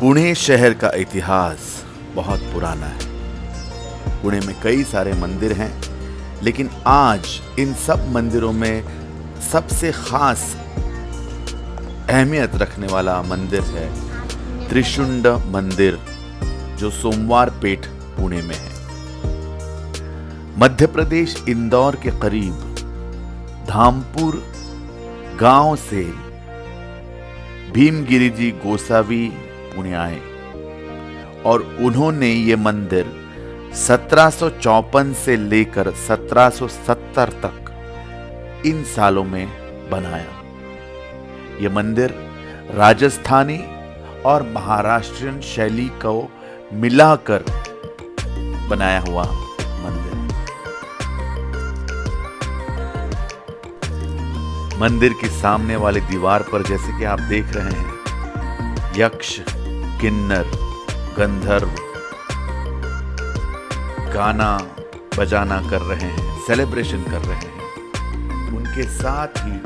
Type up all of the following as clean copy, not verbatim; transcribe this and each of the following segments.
पुणे शहर का इतिहास बहुत पुराना है। पुणे में कई सारे मंदिर हैं, लेकिन आज इन सब मंदिरों में सबसे खास अहमियत रखने वाला मंदिर है त्रिशुंड मंदिर, जो सोमवार पेठ पुणे में है। मध्य प्रदेश इंदौर के करीब धामपुर गांव से भीमगिरी जी गोसावी पुणे आए और उन्होंने ये मंदिर 1754 से लेकर 1770 तक इन सालों में बनाया। ये मंदिर राजस्थानी और महाराष्ट्रियन शैली को मिलाकर बनाया हुआ मंदिर है। मंदिर के सामने वाली दीवार पर, जैसे कि आप देख रहे हैं, यक्ष, किन्नर, गंधर्व गाना बजाना कर रहे हैं, सेलिब्रेशन कर रहे हैं। उनके साथ ही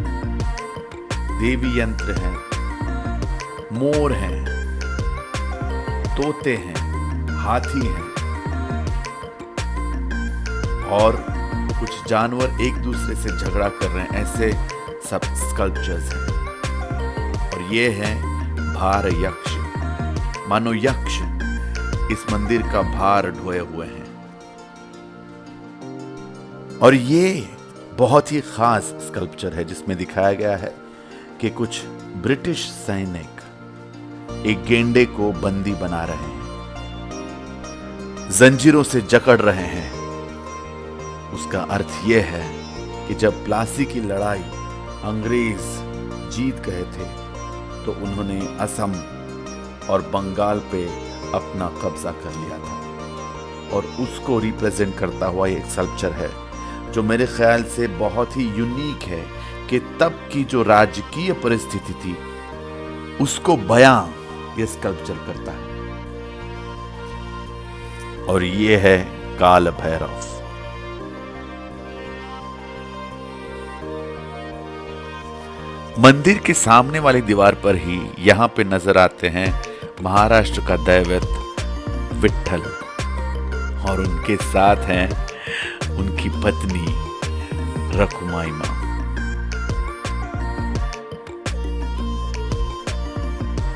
देवी यंत्र हैं, मोर हैं, तोते हैं, हाथी हैं और कुछ जानवर एक दूसरे से झगड़ा कर रहे हैं। ऐसे सब स्कल्पचर्स हैं और ये है भार यक्ष। मानो यक्ष इस मंदिर का भार ढोए हुए हैं। और ये बहुत ही खास स्कल्पचर है, जिसमें दिखाया गया है कि कुछ ब्रिटिश सैनिक एक गेंडे को बंदी बना रहे हैं, जंजीरों से जकड़ रहे हैं। उसका अर्थ यह है कि जब प्लासी की लड़ाई अंग्रेज जीत गए थे, तो उन्होंने असम और बंगाल पे अपना कब्जा कर लिया था। और उसको रिप्रेजेंट करता हुआ एक स्कल्पचर है, जो मेरे ख्याल से बहुत ही यूनिक है कि तब की जो राजकीय परिस्थिति थी उसको बयां ये स्कल्पचर करता है। और ये है काल भैरव। मंदिर के सामने वाली दीवार पर ही यहां पे नजर आते हैं महाराष्ट्र का दैवत विट्ठल, और उनके साथ हैं उनकी पत्नी रखुमाई मां।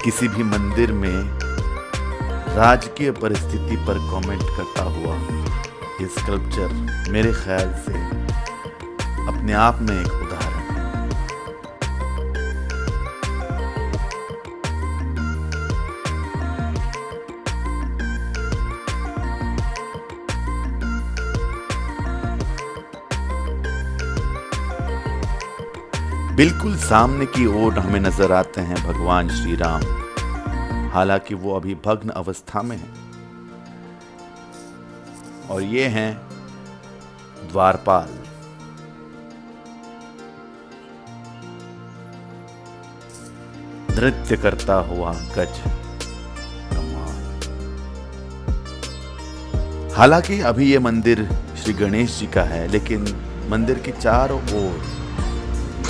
किसी भी मंदिर में राजकीय परिस्थिति पर कमेंट करता हुआ ये स्कल्पचर मेरे ख्याल से अपने आप में एक उदाहरण है। बिल्कुल सामने की ओर हमें नजर आते हैं भगवान श्री राम, हालांकि वो अभी भग्न अवस्था में हैं। और ये हैं द्वारपाल। नृत्य करता हुआ गज। हालांकि अभी ये मंदिर श्री गणेश जी का है, लेकिन मंदिर के चारों ओर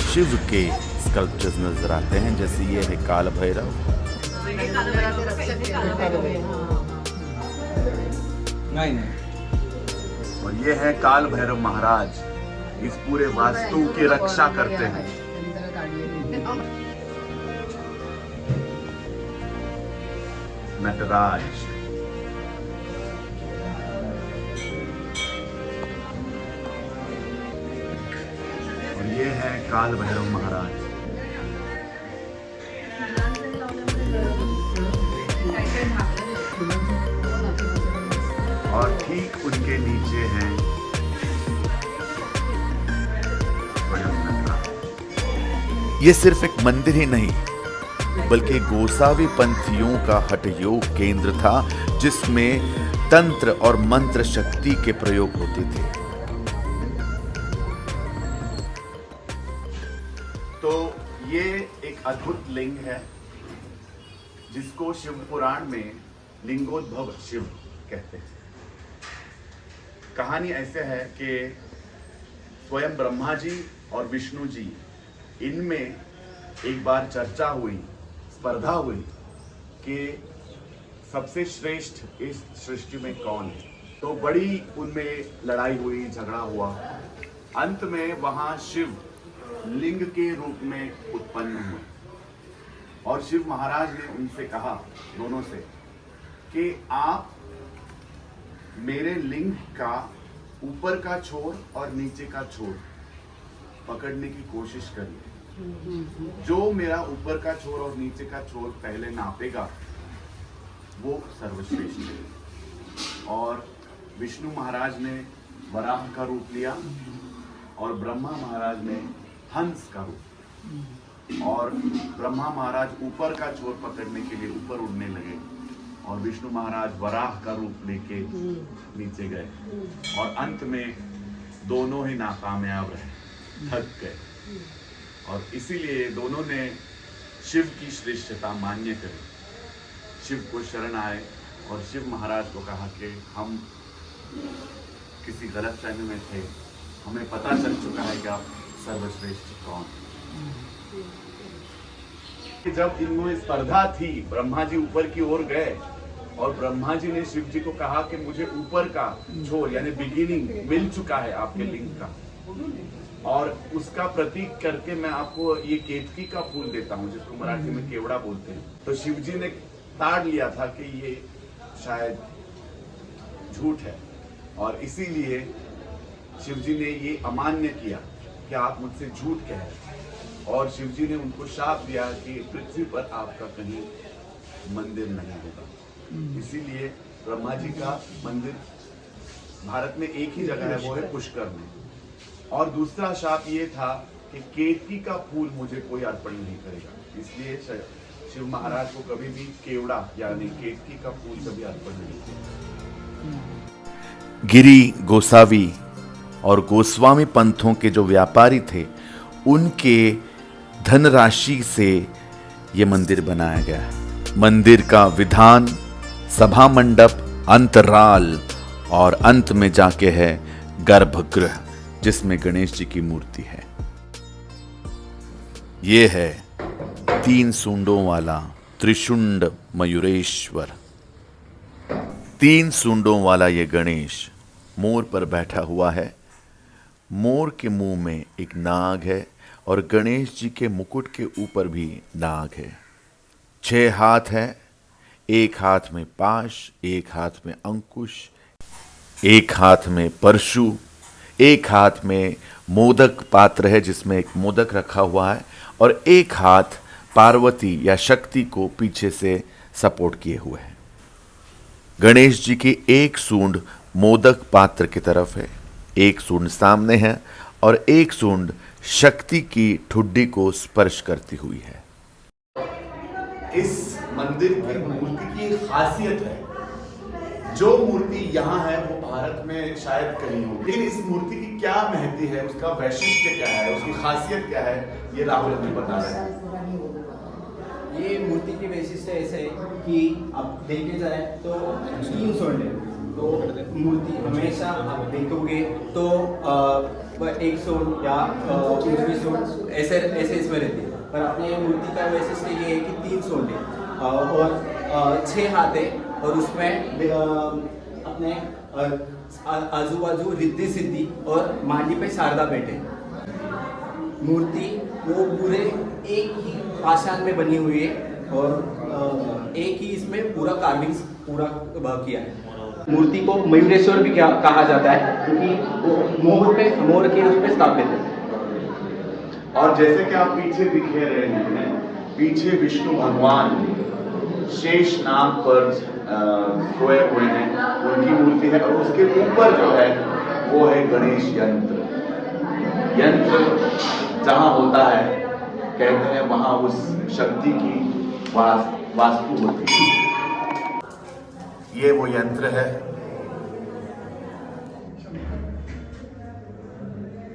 शिव के स्कल्पचर्स नजर आते हैं, जैसे ये है काल भैरव। और ये है काल भैरव महाराज, इस पूरे वास्तु की रक्षा करते हैं। नटराज। ये है काल भैरव महाराज। और ठीक उनके नीचे हैं ये सिर्फ एक मंदिर ही नहीं, बल्कि गोसावी पंथियों का हठ योग केंद्र था, जिसमें तंत्र और मंत्र शक्ति के प्रयोग होते थे। तो ये एक अद्भुत लिंग है, जिसको शिव पुराण में लिंगोद्भव शिव कहते हैं। कहानी ऐसे है कि स्वयं ब्रह्मा जी और विष्णु जी, इनमें एक बार चर्चा हुई, स्पर्धा हुई कि सबसे श्रेष्ठ इस सृष्टि में कौन है। तो बड़ी उनमें लड़ाई हुई, झगड़ा हुआ। अंत में वहां शिव लिंग के रूप में उत्पन्न हुए और शिव महाराज ने उनसे कहा, दोनों से, कि आप मेरे लिंग का ऊपर का छोर और नीचे का छोर पकड़ने की कोशिश करिए। जो मेरा ऊपर का छोर और नीचे का छोर पहले नापेगा वो सर्वश्रेष्ठ है। और विष्णु महाराज ने वराह का रूप लिया और ब्रह्मा महाराज ने हंस का रूप। और ब्रह्मा महाराज ऊपर का छोर पकड़ने के लिए ऊपर उड़ने लगे और विष्णु महाराज वराह का रूप लेके नीचे गए और अंत में दोनों ही नाकामयाब रहे, थक गए। और इसीलिए दोनों ने शिव की श्रेष्ठता मान्य करी, शिव को शरण आए और शिव महाराज को कहा कि हम किसी गलतफहमी में थे, हमें पता चल चुका है कि आप सर्वश्रेष्ठ कौन। जब इनमें स्पर्धा थी, ब्रह्मा जी ऊपर की ओर गए और ब्रह्मा जी ने शिव जी को कहा कि मुझे ऊपर का छोर यानी बिगिनिंग मिल चुका है आपके लिंग का, और उसका प्रतीक करके मैं आपको ये केतकी का फूल देता हूँ, जिसको मराठी में केवड़ा बोलते हैं। तो शिव जी ने ताड़ लिया था कि ये शायद झूठ है और इसीलिए शिव जी ने ये अमान्य किया कि आप मुझसे झूठ कह रहे हैं। और शिव जी ने उनको शाप दिया कि पृथ्वी पर आपका कहीं मंदिर नहीं होगा। इसीलिए ब्रह्मा जी का मंदिर भारत में एक ही जगह है, वो है पुष्कर में। और दूसरा शाप ये था कि केतकी का फूल मुझे कोई अर्पण नहीं करेगा, इसलिए शिव महाराज को कभी भी केवड़ा यानी केतकी का फूल कभी अर्पण नहीं किया। गिरी गोसावी और गोस्वामी पंथों के जो व्यापारी थे, उनके धनराशि से ये मंदिर बनाया गया है। मंदिर का विधान, सभा मंडप, अंतराल और अंत में जाके है गर्भगृह, जिसमें गणेश जी की मूर्ति है। ये है 3 सूंडों वाला त्रिशुंड मयूरेश्वर। 3 सूंडों वाला ये गणेश मोर पर बैठा हुआ है। मोर के मुंह में एक नाग है और गणेश जी के मुकुट के ऊपर भी नाग है। 6 हाथ है, एक हाथ में पाश, एक हाथ में अंकुश, एक हाथ में परशु, एक हाथ में मोदक पात्र है जिसमें एक मोदक रखा हुआ है, और एक हाथ पार्वती या शक्ति को पीछे से सपोर्ट किए हुए है। गणेश जी की एक सूंड मोदक पात्र की तरफ है, एक सूंड सामने है और एक सूंड शक्ति की ठुड्डी को स्पर्श करती हुई है। इस मंदिर की मूर्ति की खासियत है, जो मूर्ति यहाँ है वो भारत में शायद कहीं हो, लेकिन इस मूर्ति की क्या महती है, उसका वैशिष्ट्य क्या है, उसकी खासियत क्या है, ये राहुल हमें बता रहे हैं। ये मूर्ति की वैशिष्ट्य ऐसे है कि आप देखे जाए तो 3 स्वर्ण है, तो मूर्ति हमेशा आप देखोगे तो एक स्वर्ण या उसमें स्वर्ण ऐसे ऐसे इसमें रहती है, पर अपने मूर्ति का वैशिष्ट्य ये है कि 3 स्वर्ण है और 6 हाथ है और उसमें अपने आजू बाजू रिद्धि सिद्धि और मांडी पे शारदा बैठे। मूर्ति वो पूरे एक ही पाषाण में बनी हुई है और एक ही इसमें पूरा कार्विंग्स पूरा किया है। मूर्ति को मयूरेश्वर भी कहा जाता है क्योंकि वो मोर के उस पे स्थापित है। और जैसे कि आप पीछे दिख रहे हैं, पीछे विष्णु भगवान शेष नाग पर सोए हुए हैं, उनकी मूर्ति है, और उसके ऊपर जो है वो है गणेश यंत्र। यंत्र जहाँ होता है कहते हैं वहां उस शक्ति की वास्तु होती है। ये वो यंत्र है।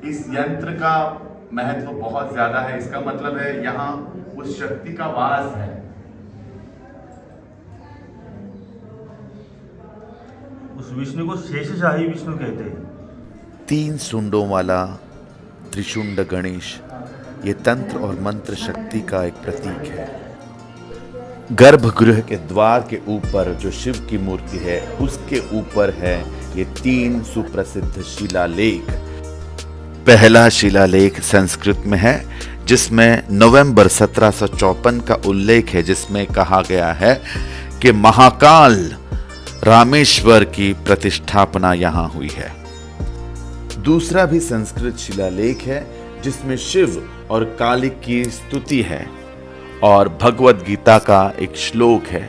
इस यंत्र का महत्व बहुत ज्यादा है। इसका मतलब है यहाँ उस शक्ति का वास है। उस विष्णु को शेषशाही विष्णु कहते हैं। 3 सूंडों वाला त्रिशुंड गणेश ये तंत्र और मंत्र शक्ति का एक प्रतीक है। गर्भगृह के द्वार के ऊपर जो शिव की मूर्ति है उसके ऊपर है ये 3 सुप्रसिद्ध शिलालेख। पहला शिलालेख संस्कृत में है जिसमें नवंबर 1754 का उल्लेख है, जिसमें कहा गया है कि महाकाल रामेश्वर की प्रतिष्ठापना यहां हुई है। दूसरा भी संस्कृत शिलालेख है जिसमें शिव और कालिक की स्तुति है और भगवत गीता का एक श्लोक है।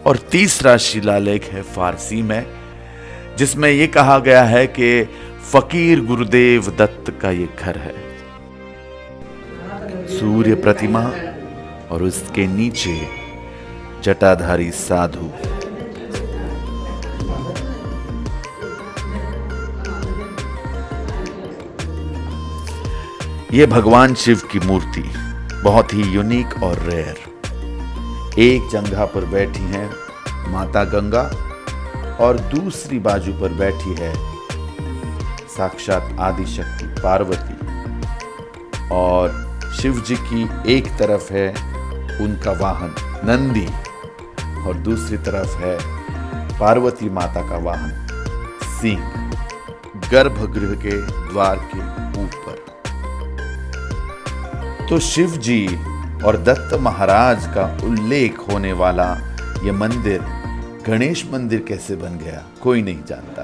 और तीसरा शिलालेख है फारसी में जिसमें यह कहा गया है कि फकीर गुरुदेव दत्त का ये घर है। सूर्य प्रतिमा और उसके नीचे जटाधारी साधु। ये भगवान शिव की मूर्ति बहुत ही यूनिक और रेयर। एक जंघा पर बैठी है माता गंगा और दूसरी बाजू पर बैठी है साक्षात आदिशक्ति पार्वती, और शिव जी की एक तरफ है उनका वाहन नंदी और दूसरी तरफ है पार्वती माता का वाहन सिंह। गर्भगृह के द्वार के ऊपर तो शिव जी और दत्त महाराज का उल्लेख होने वाला यह मंदिर गणेश मंदिर कैसे बन गया कोई नहीं जानता।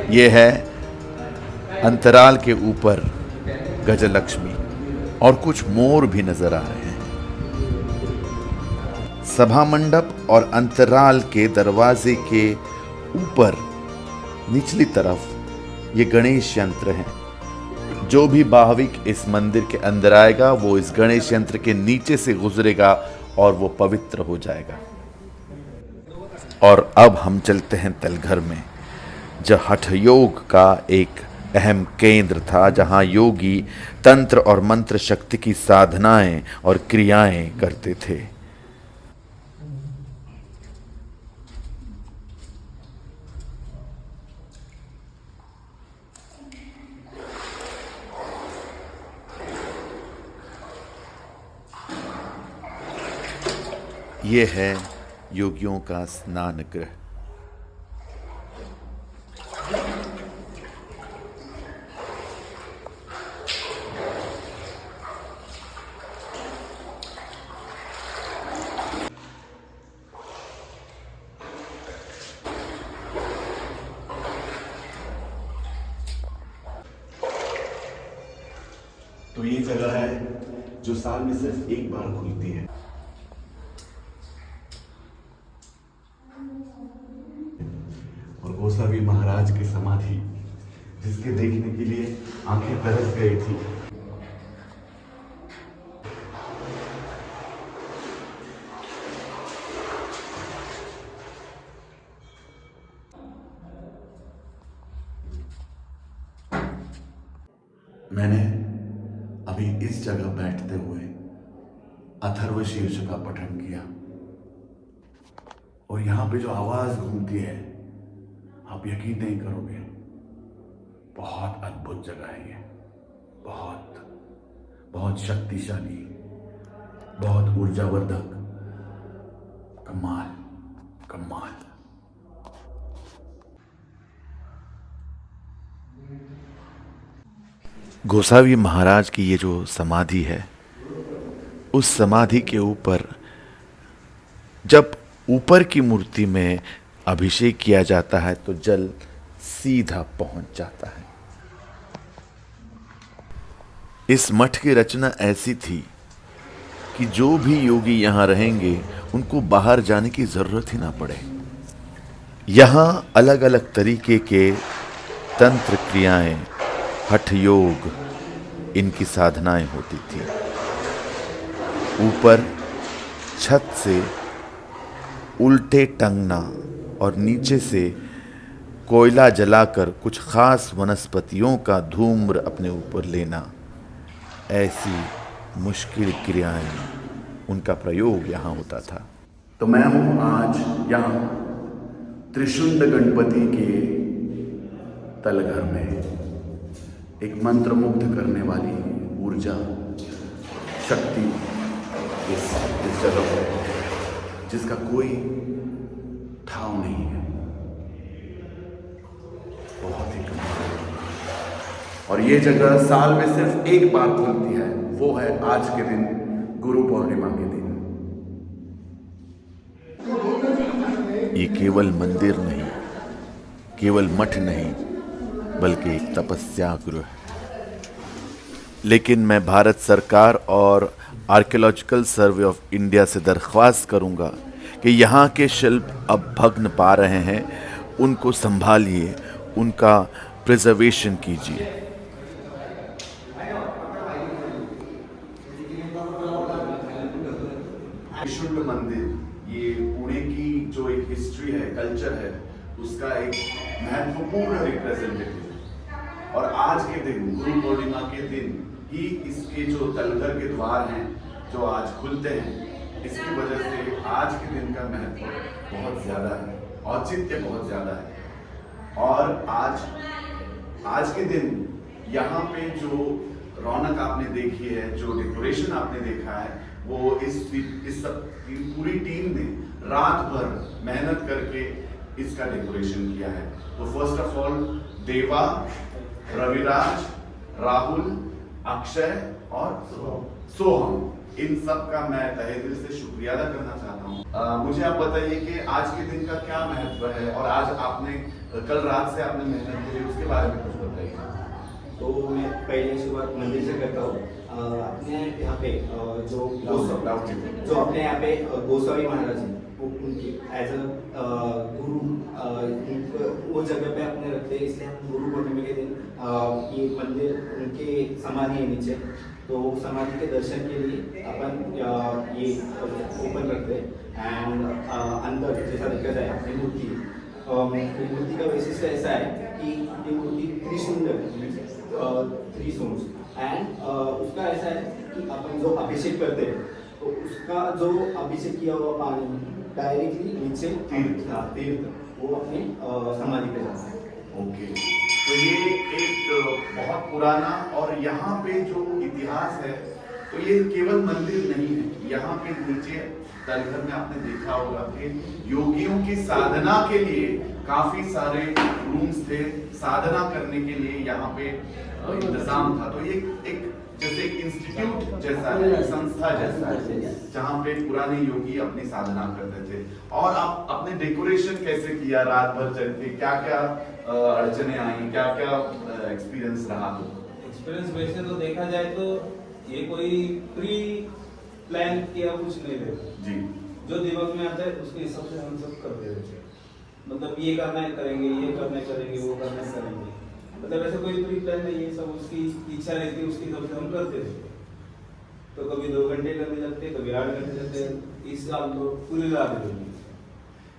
यह है अंतराल के ऊपर गजलक्ष्मी और कुछ मोर भी नजर आ रहे हैं। सभा मंडप और अंतराल के दरवाजे के ऊपर निचली तरफ ये गणेश यंत्र हैं। जो भी भाविक इस मंदिर के अंदर आएगा वो इस गणेश यंत्र के नीचे से गुजरेगा और वो पवित्र हो जाएगा। और अब हम चलते हैं तलघर में, जो हठ योग का एक अहम केंद्र था, जहां योगी तंत्र और मंत्र शक्ति की साधनाएं और क्रियाएं करते थे। ये है योगियों का स्नान गृह। तो ये जगह है जो साल में सिर्फ एक बार खुलती है। और गोसावी महाराज की समाधि जिसके देखने के लिए आंखें तरस गई थी। मैंने अभी इस जगह बैठते हुए अथर्वशीर्ष का पठन किया और यहां पे जो आवाज घूमती है आप यकीन नहीं करोगे, बहुत अद्भुत जगह है ये। बहुत शक्तिशाली, बहुत ऊर्जावर्धक, कमाल। गोसावी महाराज की ये जो समाधि है, उस समाधि के ऊपर जब ऊपर की मूर्ति में अभिषेक किया जाता है तो जल सीधा पहुंच जाता है। इस मठ की रचना ऐसी थी कि जो भी योगी यहां रहेंगे उनको बाहर जाने की जरूरत ही ना पड़े। यहां अलग अलग तरीके के तंत्र क्रियाएं, हठ योग, इनकी साधनाएं होती थी। ऊपर छत से उल्टे टंगना और नीचे से कोयला जलाकर कुछ खास वनस्पतियों का धूम्र अपने ऊपर लेना, ऐसी मुश्किल क्रियाएं, उनका प्रयोग यहाँ होता था। तो मैं हूँ आज यहाँ त्रिशुंड गणपति के तलघर में। एक मंत्रमुग्ध करने वाली ऊर्जा, शक्ति इस जगह पर, जिसका कोई ठाव नहीं है। बहुत ही कमाल। और ये जगह साल में सिर्फ एक बार खुलती है, वो है आज के दिन, गुरु पूर्णिमा के दिन। ये केवल मंदिर नहीं, केवल मठ नहीं, बल्कि एक तपस्या गृह है। लेकिन मैं भारत सरकार और आर्कियोलॉजिकल सर्वे ऑफ इंडिया से दरख्वास्त करूंगा कि यहाँ के शिल्प अब भग्न पा रहे हैं, उनको संभालिए, उनका प्रिजर्वेशन कीजिए। शुद्ध मंदिर, ये पुणे की जो एक हिस्ट्री है, कल्चर है, उसका एक महत्वपूर्ण रिप्रेजेंटेटिव है। और आज के दिन, गुरु पूर्णिमा के दिन ही इसके जो तलघर के द्वार हैं जो आज खुलते हैं, इसकी वजह से आज के दिन का महत्व बहुत ज्यादा है, औचित्य बहुत ज्यादा है। और आज के दिन यहाँ पे जो रौनक आपने देखी है, जो डेकोरेशन आपने देखा है, वो इस पूरी टीम ने रात भर मेहनत करके इसका डेकोरेशन किया है। तो फर्स्ट ऑफ ऑल देवा, रविराज, राहुल, अक्षय और सोहम, इन सब का मैं तहे दिल से शुक्रिया अदा करना चाहता हूँ। मुझे आप बताइए कि आज के दिन का क्या महत्व है, और आज आपने कल रात से आपने मेहनत की, उसके बारे में कुछ बताइए। तो मैं पहले शुरुआत मंदिर से करता हूँ। अपने यहाँ पे जो अपने यहाँ पे गोसावी महाराज हैं, वो उनकी एज अ गुरु वो जगह पे अपने रखते हैं, इसलिए हम गुरु पूर्णिमा के दिन ये मंदिर, उनके समाधि है नीचे, तो समाधि के दर्शन के लिए अपन ये ओपन रखते हैं। एंड अंदर जैसा देखा जाए अपनी मूर्ति का वैशिष्ट्य ऐसा है कि ये मूर्ति थ्री सोन्स एंड उसका ऐसा है कि अपन जो अभिषेक करते हैं, तो उसका जो अभिषेक किया हुआ पानी डायरेक्टली नीचे तीर्थ वो अपने समाधि पे जाता है। ओके, तो ये एक बहुत पुराना, और यहाँ पे जो इतिहास है, तो ये केवल मंदिर नहीं है। यहाँ पे नीचे तलघर में आपने देखा होगा कि योगियों की साधना के लिए काफी सारे रूम्स थे, साधना करने के लिए यहाँ पे इंतजाम था। तो ये एक जैसे एक इंस्टीट्यूट जैसा है, संस्था जैसा है, जहाँ पे पुराने योगी अपनी साधना करते थे। और आप अपने डेकोरेशन कैसे किया रात भर चल के, क्या क्या अड़चने आई, क्या क्या एक्सपीरियंस रहा? एक्सपीरियंस वैसे तो देखा जाए तो ये कोई प्री प्लान किया कुछ नहीं रहता जी, जो दिमाग में आता है उसके हिसाब से हम सब कर देते हैं। मतलब ये करना है करेंगे, ये करना है करेंगे, वो करना है करेंगे, मतलब ऐसे कोई प्री प्लान नहीं है, सब उसकी इच्छा रहती है, उसके हिसाब से हम करते थे। तो कभी 2 घंटे करने लगते, कभी 8 घंटे लगते, इस साल तो पूरी रात लगी।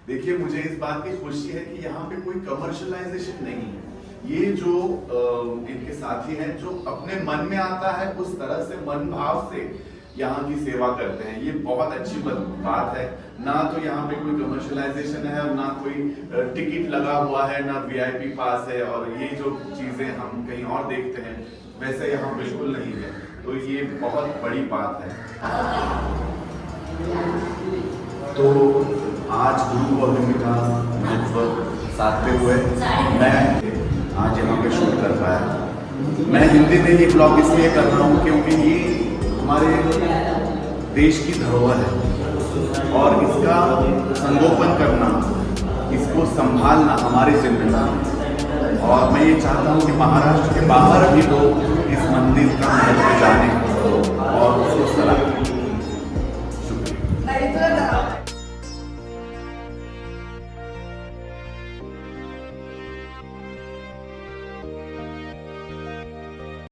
देखिए, मुझे इस बात की खुशी है कि यहाँ पे कोई कमर्शलाइजेशन नहीं है। ये जो इनके साथी हैं, जो अपने मन में आता है उस तरह से, मन भाव से यहाँ की सेवा करते हैं, ये बहुत अच्छी बात है। ना तो यहाँ पे कोई कमर्शलाइजेशन है, और ना कोई टिकट लगा हुआ है, ना वीआईपी पास है, और ये जो चीजें हम कहीं और देखते हैं वैसे यहाँ बिल्कुल नहीं है। तो ये बहुत बड़ी बात है। तो आज गुरु पूर्णिमा का महत्व साधते हुए मैं आज यहाँ पे शूट कर पाया। मैं हिंदी में ये ब्लॉग इसलिए कर रहा हूँ क्योंकि ये हमारे देश की धरोहर है, और इसका संगोपन करना, इसको संभालना हमारी जिम्मेदारी है। और मैं ये चाहता हूँ कि महाराष्ट्र के बाहर भी लोग इस मंदिर का महत्व जाने।